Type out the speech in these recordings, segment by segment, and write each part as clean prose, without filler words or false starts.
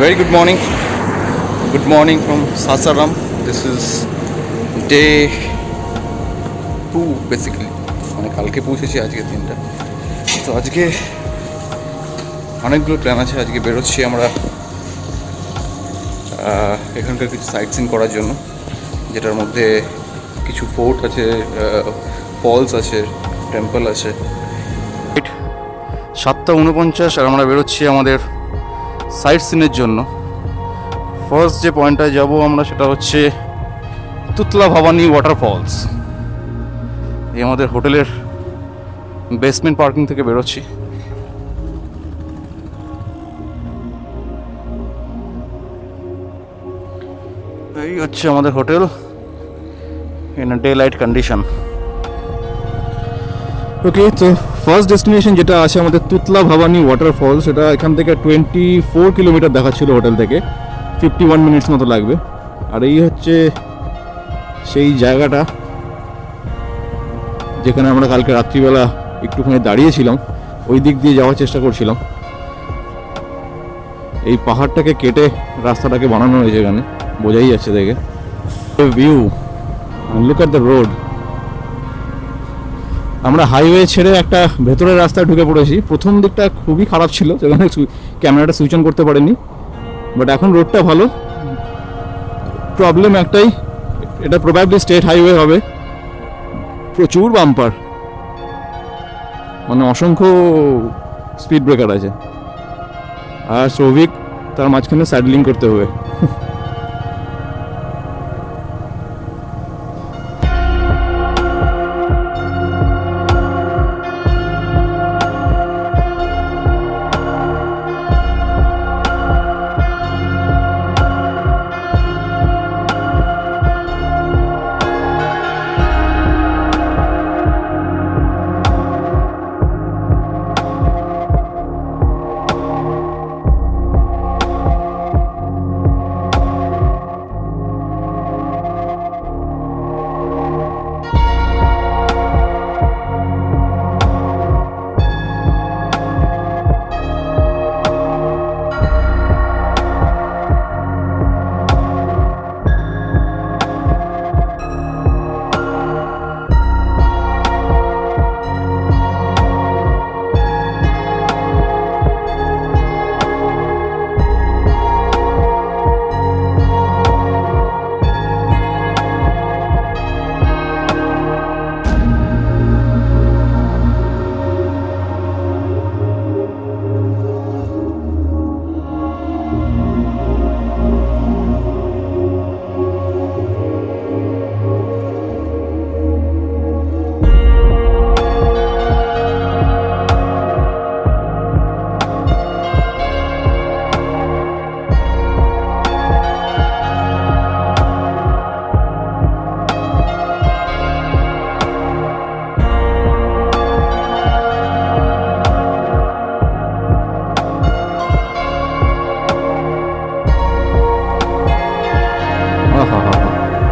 Very good morning. Good morning from Sasaram. This is day 2 basically. মানে কালকে পৌঁছেছি, আজকে 3টা। তো আজকে অনেকগুলো প্ল্যান আছে। আজকে বেরোচ্ছি আমরা এখানকার কিছু সাইট সিন করার জন্য, যেটার মধ্যে কিছু ফোর্ট আছে, ফলস আছে, টেম্পল আছে। 7:49 আর আমরা বেরোচ্ছি আমাদের সাইট সিনের জন্য। ফার্স্ট যে পয়েন্টটায় যাব আমরা সেটা হচ্ছে তুতলা ভবানী ওয়াটারফলস। এই আমাদের হোটেলের বেসমেন্ট পার্কিং থেকে বেরোচ্ছি। এই হচ্ছে আমাদের hotel in daylight condition. Okay, তো ফার্স্ট ডেস্টিনেশন যেটা আছে আমাদের তুতলা ভবানী ওয়াটারফল, সেটা এখান থেকে 24 কিলোমিটার দেখাচ্ছিল হোটেল থেকে। 51 মিনিটস মতো লাগবে। আর এই হচ্ছে সেই জায়গাটা যেখানে আমরা কালকে রাত্রিবেলা একটুখানি দাঁড়িয়েছিলাম, ওই দিক দিয়ে যাওয়ার চেষ্টা করছিলাম। এই পাহাড়টাকে কেটে রাস্তাটাকে বানানো হয়েছে, এখানে বোঝাই যাচ্ছে দেখে। View, look at the road. আমরা হাইওয়ে ছেড়ে একটা ভেতরের রাস্তায় ঢুকে পড়েছি। প্রথম দিকটা খুবই খারাপ ছিল, সেখানে ক্যামেরাটা সুইচ অন করতে পারিনি, বাট এখন রোডটা ভালো। প্রবলেম একটাই, এটা প্রবাবলি স্টেট হাইওয়ে হবে, প্রচুর বাম্পার, মানে অসংখ্য স্পিড ব্রেকার আছে। আর শ্রমিক তার মাঝখানে স্যাডলিং করতে হবে।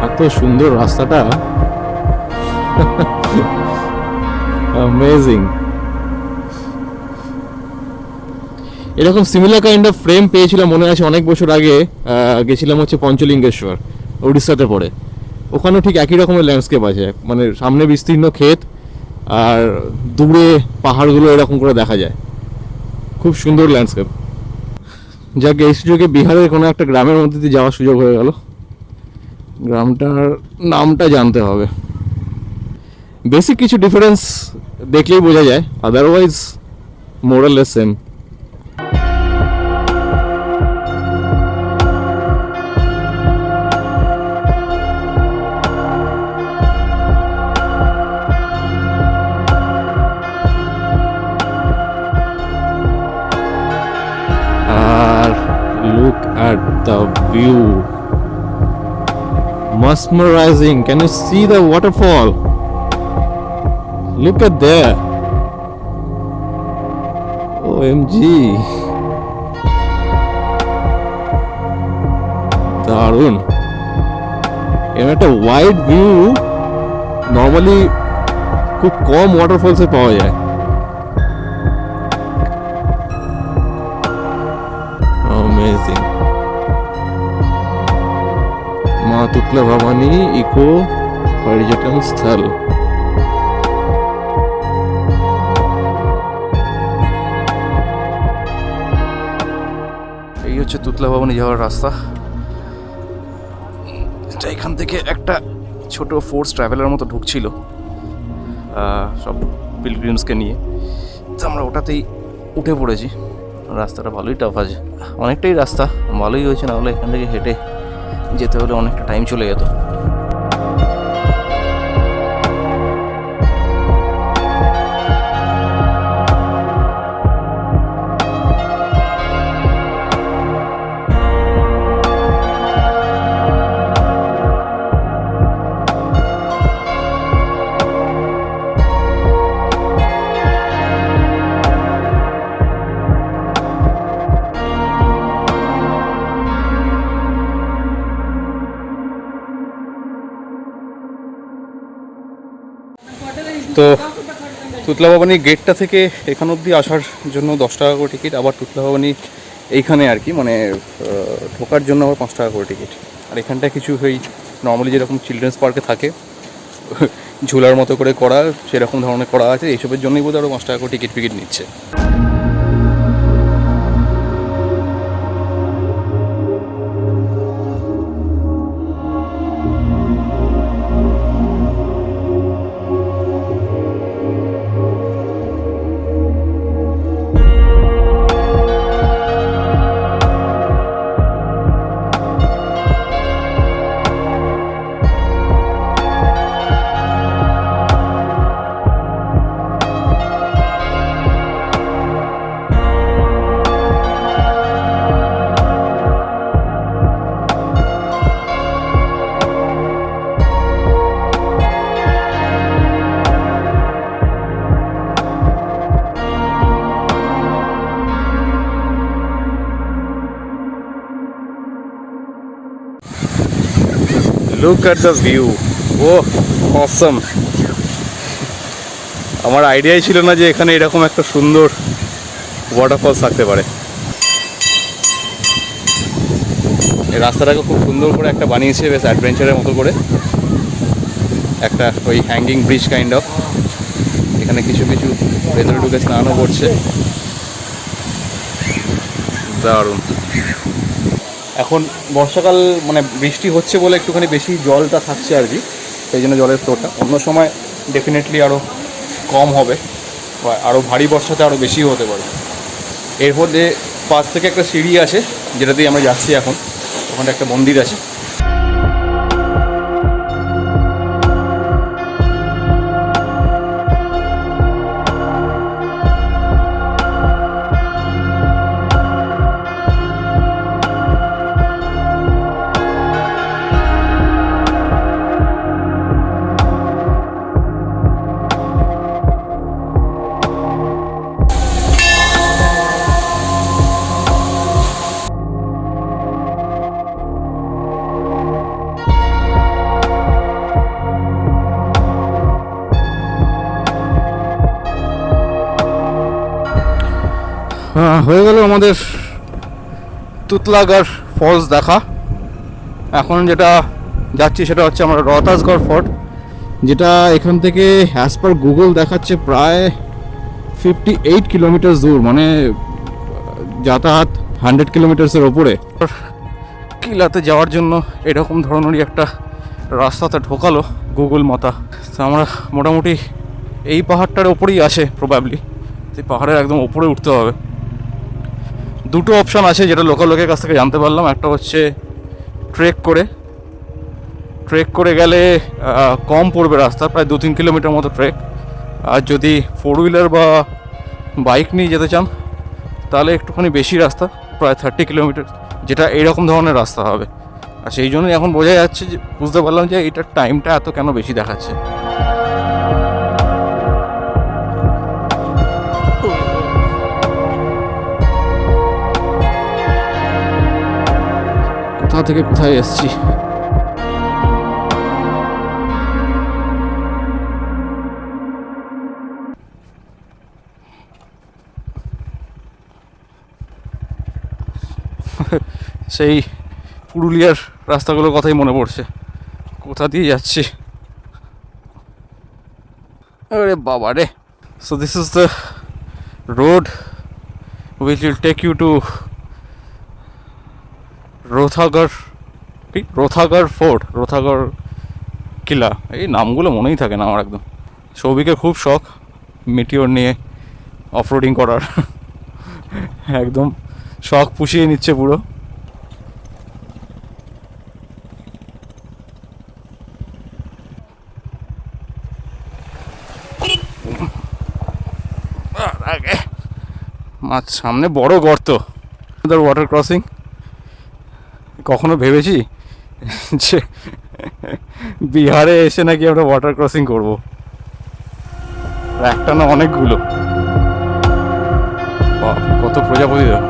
এত সুন্দর রাস্তাটা, অ্যামেজিং। এরকম সিমিলার কাইন্ড অফ ফ্রেম পেয়েছিলাম মনে আছে অনেক বছর আগে। গেছিলাম হচ্ছে পঞ্চলিঙ্গেশ্বর, উড়িষ্যাতে পড়ে। ওখানেও ঠিক একই রকমের ল্যান্ডস্কেপ আছে, মানে সামনে বিস্তীর্ণ ক্ষেত আর দূরে পাহাড়গুলো এরকম করে দেখা যায়। খুব সুন্দর ল্যান্ডস্কেপ। যাক, এই সুযোগে বিহারের কোনো একটা গ্রামের মধ্যে দিয়ে যাওয়ার সুযোগ হয়ে গেল। গ্রামটার নামটা জানতে হবে। বেসিক কিছু ডিফারেন্স দেখলেই বোঝা যায়, আদারওয়াইজ মোরালেস সেম। আর look at the view, mesmerizing. Can you see the waterfall? Look at there. OMG. দারুণ। এর একটা ওয়াইড ভিউ নর্মালি খুব কম ওয়াটারফলসে পাওয়া যায়। Amazing. তুতলা ভবানী ইকো পর্যটন স্থল। এই হচ্ছে তুতলা ভবানী যাওয়ার রাস্তা। এখান থেকে একটা ছোট ফোর্স ট্রাভেলার মতো ঢুকছিল সব পিলগ্রিমসকে নিয়ে, তো আমরা ওটাতেই উঠে পড়েছি। রাস্তাটা ভালোই টাফ আছে, অনেকটাই রাস্তা ভালোই হয়েছে, না হলে এখান থেকে হেঁটে যেতে হলে অনেকটা টাইম চলে যেত। তো তুতলা ভবানী গেটটা থেকে এখান অবধি আসার জন্য 10 টাকা করে টিকিট, আবার তুতলা ভবানী এইখানে আর কি মানে ঢোকার জন্য আবার 5 টাকা করে টিকিট। আর এখানটায় কিছু ওই নর্মালি যেরকম চিলড্রেন্স পার্কে থাকে ঝুলার মতো করে করা, সেরকম ধরনের করা আছে, এইসবের জন্যই বোধহয় আরও 5 টাকা করে টিকিট নিচ্ছে। Look at the view. Oh, awesome. আমার আইডিয়াই ছিল না যে এখানে এরকম একটা সুন্দর ওয়াটারফল থাকতে পারে। এই রাস্তাটাকে খুব সুন্দর করে একটা বানিয়েছে, বেশ অ্যাডভেঞ্চারের মতো করে, একটা ওই হ্যাঙ্গিং ব্রিজ কাইন্ড অফ। এখানে কিছু কিছু ভেতরে ঢুকে স্নানও করছে, দারুণ। এখন বর্ষাকাল মানে বৃষ্টি হচ্ছে বলে একটুখানি বেশি জলটা থাকছে আর কি, সেই জন্য জলের স্তরটা। অন্য সময় ডেফিনেটলি আরও কম হবে, বা আরও ভারী বর্ষাতে আরও বেশিও হতে পারে। এর মধ্যে পাশ থেকে একটা সিঁড়ি আছে যেটা দিয়ে আমরা যাচ্ছি এখন, ওখানে একটা মন্দির আছে। হয়ে গেল আমাদের তুতলাগড় ফলস দেখা। এখন যেটা যাচ্ছি সেটা হচ্ছে আমরা রহতাসগড় ফোর্ট, যেটা এখান থেকে অ্যাজ পার গুগল দেখাচ্ছে প্রায় 58 কিলোমিটার দূর, মানে যাতায়াত 100 কিলোমিটার্সের ওপরে। কিলাতে যাওয়ার জন্য এরকম ধরনেরই একটা রাস্তাতে ঢোকালো গুগল মাতা। তো আমরা মোটামুটি এই পাহাড়টার ওপরেই আছে প্রবাবলি, সেই পাহাড়ের একদম ওপরে উঠতে হবে। দুটো অপশান আছে যেটা লোকাল লোকের কাছ থেকে জানতে পারলাম। একটা হচ্ছে ট্রেক করে গেলে কম পড়বে রাস্তা, প্রায় 2-3 কিলোমিটার মতো ট্রেক। আর যদি 4 হুইলার বা বাইক নিয়ে যেতে চান তাহলে একটুখানি বেশি রাস্তা, প্রায় 30 কিলোমিটার, যেটা এইরকম ধরনের রাস্তা হবে। আর সেই জন্যই এখন বোঝা যাচ্ছে যে, বুঝতে পারলাম যে এটার টাইমটা এত কেন বেশি দেখাচ্ছে। কোথা থেকে কোথায় এসছি। সেই পুরুলিয়ার রাস্তাগুলোর কথাই মনে পড়ছে, কোথা দিয়ে যাচ্ছি। আরে বাবা রে। So this is the road which will take you to Rothagarh fort, Rothagarh কিলা। এই নামগুলো মনেই থাকে না আমার একদম। সৌভিকের খুব শখ মিটিওর নিয়ে অফরোডিং করার, একদম শখ পুষিয়ে নিচ্ছে পুরো। মাছ সামনে বড় গর্ত, ওয়াটার ক্রসিং। কখনো ভেবেছি যে বিহারে এসে নাকি আমরা ওয়াটার ক্রসিং করবো, একটা না অনেকগুলো। কত প্রজাপতি দেখো।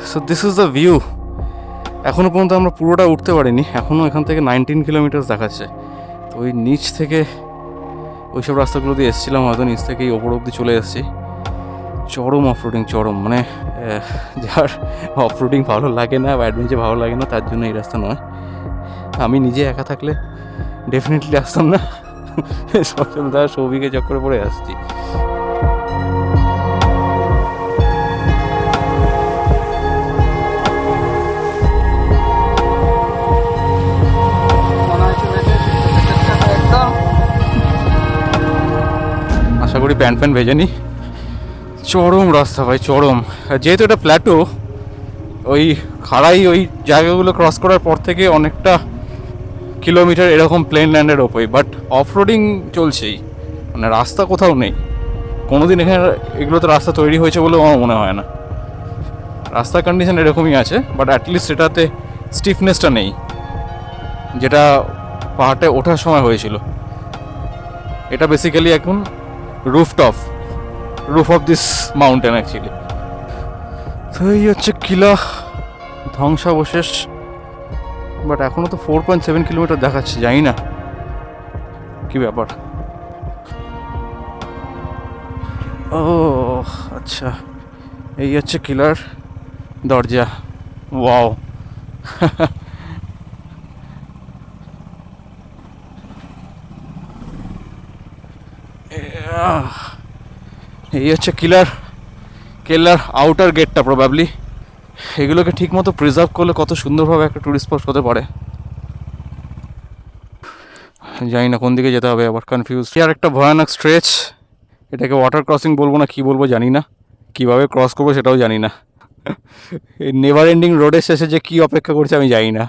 So this is the view. এখনও পর্যন্ত আমরা পুরোটা উঠতে পারিনি, এখনও এখান থেকে 19 কিলোমিটার দেখাচ্ছে। তো ওই নিচ থেকে ওইসব রাস্তাগুলো দিয়ে এসেছিলাম, হয়তো নিচ থেকেই ওপর অব্দি চলে এসেছি। চরম অফরোডিং, চরম, মানে যার অফরোডিং ভালো লাগে না বা অ্যাডভেঞ্চার ভালো লাগে না তার জন্য এই রাস্তা নয়। আমি নিজে একা থাকলে ডেফিনেটলি আসতাম না, সচল দা সৌভিকে চক্করে পড়ে আসছি। আশা করি প্যান্ট ভেজেনি। চরম রাস্তা ভাই, চরম। যেহেতু এটা প্ল্যাটো, ওই খাড়াই ওই জায়গাগুলো ক্রস করার পর থেকে অনেকটা কিলোমিটার এরকম প্লেন ল্যান্ডের ওপরে, বাট অফরোডিং চলছেই, মানে রাস্তা কোথাও নেই। কোনোদিন এখানে এগুলোতে রাস্তা তৈরি হয়েছে বলেও আমার মনে হয় না। রাস্তার কন্ডিশন এরকমই আছে, বাট অ্যাটলিস্ট এটাতে স্টিফনেসটা নেই যেটা পাহাড়ে ওঠার সময় হয়েছিল। এটা বেসিক্যালি এখন roof of this mountain actually. তো এই হচ্ছে কিলা, ধ্বংসাবশেষ। বাট এখনও তো 4.7 কিলোমিটার দেখাচ্ছে, জানি না কি ব্যাপার। ও আচ্ছা, এই হচ্ছে কিলার দরজা। ওয়াও। এই হচ্ছে কেল্লার আউটার গেটটা প্রবাবলি। এগুলোকে ঠিক মতো প্রিজার্ভ করলে কত সুন্দরভাবে একটা টুরিস্ট স্পট হতে পারে। জানি না কোন দিকে যেতে হবে, আবার কনফিউজ। আর একটা ভয়ানক স্ট্রেচ, এটাকে ওয়াটার ক্রসিং বলবো না কি বলবো জানি না, কীভাবে ক্রস করবো সেটাও জানি না। এই নেভার এন্ডিং রোডের শেষে যে কী অপেক্ষা করছে আমি জানি না।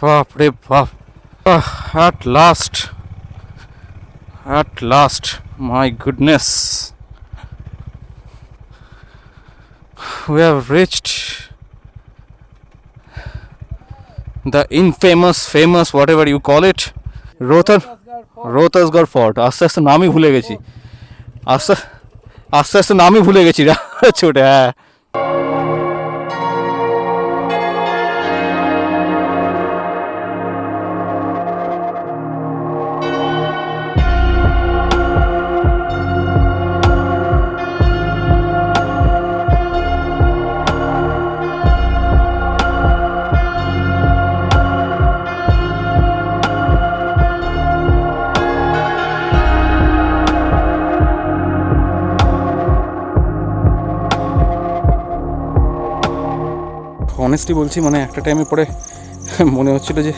বাপ রে বাপ, at last, my goodness, we have reached the famous whatever you call it, Rohtasgarh Fort. আস্তে আস্তে নামই ভুলে গেছি, আস্তে নামই ভুলে গেছি ছোটে। হ্যাঁ, অনেস্টলি বলছি, মানে একটা টাইমে পরে মনে হচ্ছিল যে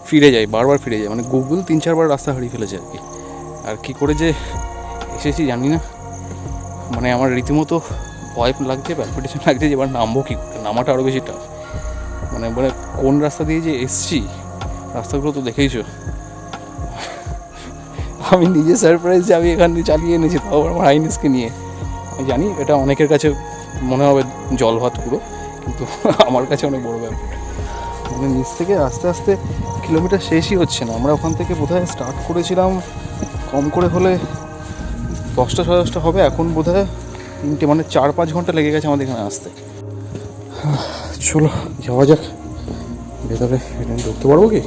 ফিরে যাই, বারবার ফিরে যাই। মানে গুগল 3-4 বার রাস্তা হারিয়ে ফেলেছে আর কি। আর কী করে যে এসেছি জানি না, মানে আমার রীতিমতো ভয় লাগছে, প্যালপিটেশন লাগছে যে এবার নামবো কী করে, নামাটা আরও বেশি টাফ। মানে মানে কোন রাস্তা দিয়ে যে এসছি, রাস্তাগুলো তো দেখেইছো। আমি নিজে সারপ্রাইজ যে আমি এখান দিয়ে চালিয়ে এনেছি, তাও আমার হাইনেসকে নিয়ে। আমি জানি এটা অনেকের কাছে মনে হবে জল ভাত পুরো, কিন্তু আমার কাছে অনেক বড় ব্যাপার। মানে নিচ থেকে আস্তে আস্তে কিলোমিটার শেষই হচ্ছে না। আমরা ওখান থেকে বোধহয় স্টার্ট করেছিলাম কম করে হলে 10টা 10:30 হবে, এখন বোধহয় 3টে, মানে 4-5 ঘন্টা লেগে গেছে আমাদের এখানে আসতে। চলো যাওয়া যাক ভেতরে। এটা ঢুকতে পারবো কি?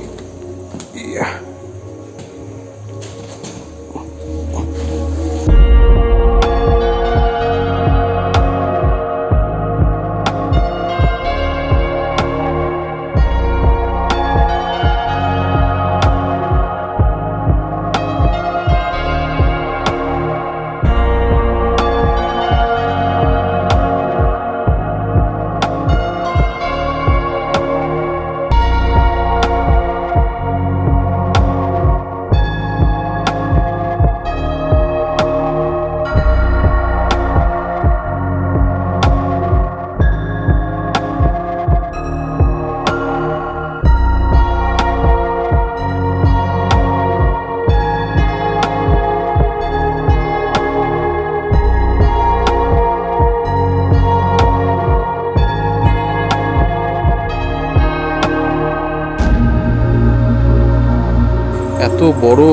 এত বড়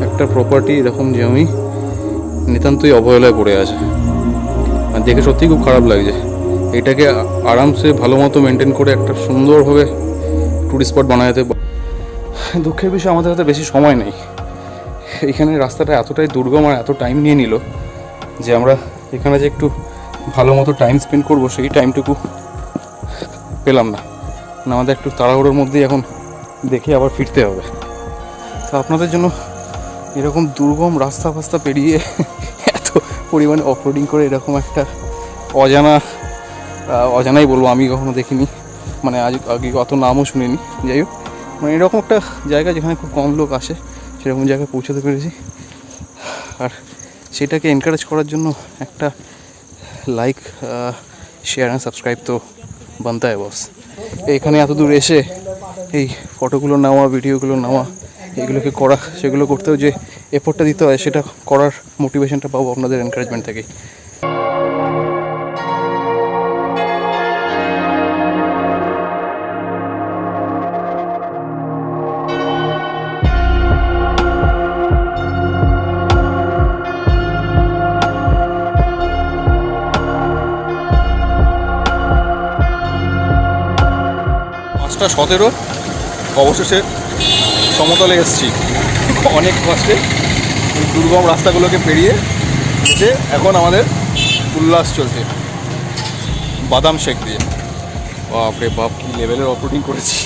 একটা প্রপার্টি এরকম জমি নিতান্তই অবহেলায় পড়ে আছে, আর দেখে সত্যিই খুব খারাপ লাগছে। এটাকে আরামসে ভালো মতো মেনটেন করে একটা সুন্দরভাবে টুরিস্ট স্পট বানাতে। দুঃখের বিষয় আমাদের হাতে বেশি সময় নেই। এখানে রাস্তাটা এতটাই দুর্গম আর এত টাইম নিয়ে নিল যে আমরা এখানে যে একটু ভালো মতো টাইম স্পেন্ড করবো সেই টাইমটুকু পেলাম না। আমাদের একটু তাড়াহুড়োর মধ্যেই এখন দেখে আবার ফিরতে হবে। তো আপনাদের জন্য এরকম দুর্গম রাস্তা ফাস্তা পেরিয়ে এত পরিমাণে অফরোডিং করে এরকম একটা অজানাই বলবো, আমি কখনো দেখিনি, মানে আগে অত নামও শুনিনি। যাই হোক, মানে এরকম একটা জায়গা যেখানে খুব কম লোক আসে সেরকম জায়গায় পৌঁছাতে পেরেছি। আর সেটাকে এনকারেজ করার জন্য একটা লাইক, শেয়ার অ্যান্ড সাবস্ক্রাইব তো বানতা হয় বস। এইখানে এত দূর এসে এই ফটোগুলো নেওয়া, ভিডিওগুলো নেওয়া, এগুলোকে করা, সেগুলো করতেও যে এফোর্টটা দিতে হয় সেটা করার মোটিভেশনটা পাবো আপনাদের এনকারেজমেন্ট থেকে। পাঁচটা 17 অবশেষে সমতলে এসেছি অনেক কষ্টে। এই দুর্গম রাস্তাগুলোকে পেরিয়ে এসে এখন আমাদের উল্লাস চলছে বাদাম শেক দিয়ে। বাপরে বাপ, কী লেভেলের অফরোডিং করেছি।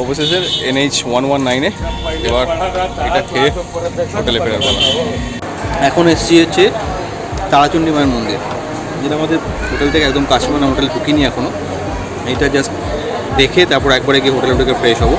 অবশেষে NH 119-এ এবার এটা খেয়ে হোটেলে ফেরার পালা। এখন এসছি হচ্ছে তারাচণ্ডী মায়ের মন্দির, যেটা আমাদের হোটেল থেকে একদম কাছে, মানে হোটেল ঢুকিনি এখনও। এইটা জাস্ট দেখে তারপর একবারে গিয়ে হোটেলে ঢুকে ফ্রেশ হবো।